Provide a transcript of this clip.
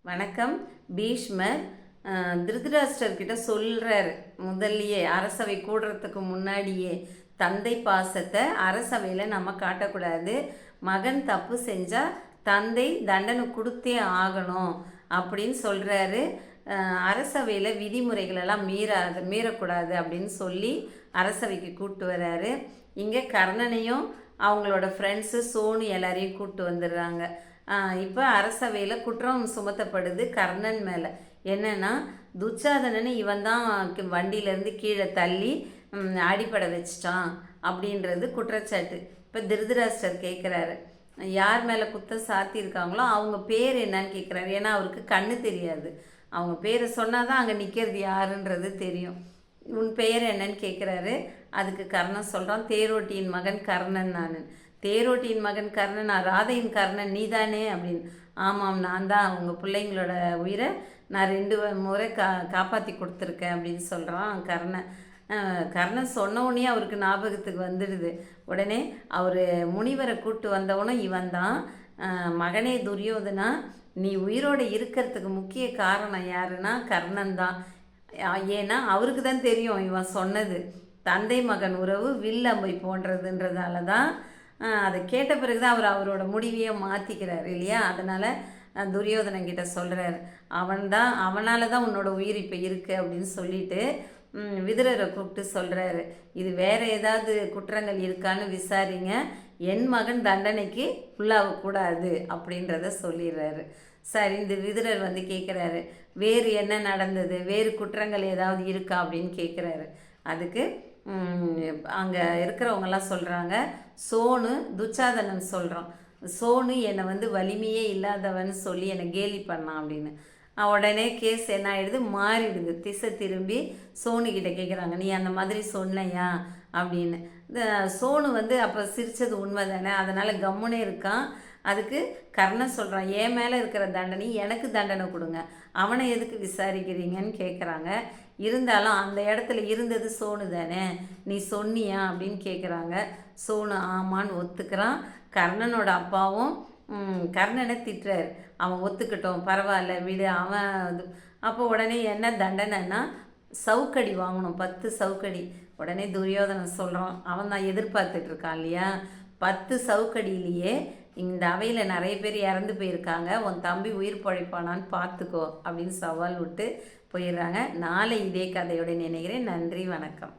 வணக்கம். பீஷ்மர் திருதராஷ்டிரர்கிட்ட சொல்கிறாரு, முதல்லையே அரசவை கூடுறதுக்கு முன்னாடியே தந்தை பாசத்தை அரசவையில் நம்ம காட்டக்கூடாது. மகன் தப்பு செஞ்சால் தந்தை தண்டனை கொடுத்தே ஆகணும் அப்படின்னு சொல்கிறாரு. அரசவையில் விதிமுறைகளெல்லாம் மீறக்கூடாது அப்படின்னு சொல்லி அரசவைக்கு கூப்பிட்டு வர்றாரு. இங்கே கர்ணனையும் அவங்களோட ஃப்ரெண்ட்ஸு சோனு எல்லாரையும் கூப்பிட்டு வந்துடுறாங்க. இப்போ அரசவையில் குற்றம் சுமத்தப்படுது கர்ணன் மேலே. என்னென்னா, துச்சாதனனை இவன் தான் வண்டியிலேருந்து கீழே தள்ளி அடிப்படை வச்சிட்டான் அப்படின்றது குற்றச்சாட்டு. இப்போ திருதராஷ்டிரர் கேட்குறாரு, யார் மேலே குற்றம் சாத்தியிருக்காங்களோ அவங்க பேர் என்னன்னு கேட்குறாரு. ஏன்னா அவருக்கு கண்ணு தெரியாது. அவங்க பேரை சொன்னால் தான் அங்கே நிற்கிறது யாருன்றது தெரியும். உன் பெயர் என்னன்னு கேட்குறாரு. அதுக்கு கர்ணன் சொல்கிறான், தேரோட்டியின் மகன் கர்ணன் நான். தேரோட்டியின் மகன் கர்ணன், ராதையின் கர்ணன் நீதானே அப்படின்னு. ஆமாம், நான் தான். உங்கள் பிள்ளைங்களோட உயிரை நான் 2 முறை காப்பாற்றி கொடுத்துருக்கேன் அப்படின்னு சொல்கிறான் கர்ணன். கர்ணன் சொன்னவுடனே அவருக்கு ஞாபகத்துக்கு வந்துடுது. உடனே அவர் முனிவரை கூப்பிட்டு வந்தவனும் இவன் தான். மகனே துரியோதனா, நீ உயிரோடு இருக்கிறதுக்கு முக்கிய காரணம் யாருன்னா கர்ணன் தான். ஏன்னா அவருக்கு தான் தெரியும் இவன் சொன்னது தந்தை மகன் உறவு வில்லம்பை போன்றதுன்றதால தான். அதை கேட்ட பிறகு தான் அவரோட முடிவையே மாற்றிக்கிறார் இல்லையா. அதனால் துரியோதனங்கிட்ட சொல்கிறார், அவனால் தான் உன்னோட உயிர் இப்போ இருக்குது அப்படின்னு சொல்லிட்டு விதுரரை கூப்பிட்டு சொல்கிறாரு, இது வேறு ஏதாவது குற்றங்கள் இருக்கான்னு விசாரிங்க, என் மகன் தண்டனைக்கு உள்ளாகக்கூடாது அப்படின்றத சொல்லிடுறாரு. சரி, இந்த விதுரர் கேட்குறாரு, வேறு என்ன நடந்தது, வேறு குற்றங்கள் ஏதாவது இருக்கா அப்படின்னு கேட்குறாரு. அதுக்கு அங்கே இருக்கிறவங்கெல்லாம் சொல்கிறாங்க, சோனு துச்சாதனன் சொல்கிறான், சோனு என்னை வலிமையே இல்லாதவன் சொல்லி என்னை கேலி பண்ணான் அப்படின்னு. உடனே கேஸ் என்ன ஆகிடுது, மாறிடுது. திசை திரும்பி சோனுக்கிட்ட கேட்குறாங்க, நீ அந்த மாதிரி சொன்னையா அப்படின்னு. இந்த சோனு அப்போ சிரித்தது உண்மை தானே, அதனால் கம்முனே இருக்கான். அதுக்கு கர்ணன் சொல்கிறான், என் மேலே இருக்கிற தண்டனை எனக்கு தண்டனை கொடுங்க, அவனை எதுக்கு விசாரிக்கிறீங்கன்னு கேட்குறாங்க. இருந்தாலும் அந்த இடத்துல இருந்தது சோனு தானே, நீ சொன்னியா அப்படின்னு கேட்குறாங்க. சோனு ஆமான்னு ஒத்துக்கிறான். கர்ணனோட அப்பாவும் கர்ணனை திட்டுறாரு, அவன் ஒத்துக்கிட்டோம் பரவாயில்ல விடு அவன். அப்போ உடனே என்ன தண்டனைன்னா சவுக்கடி வாங்கணும், 10 சவுக்கடி. உடனே துரியோதனன் சொல்கிறான், அவன் தான் எதிர்பார்த்துட்ருக்கான் இல்லையா, 10 சவுக்கடியிலேயே இந்த அவையில் நிறைய பேர் இறந்து போயிருக்காங்க, உன் தம்பி உயிர் பழைப்பானான்னு பார்த்துக்கோ அப்படின்னு சவால் விட்டு போயிடுறாங்க. நாளை இதே கதையோடு நினைக்கிறேன். நன்றி, வணக்கம்.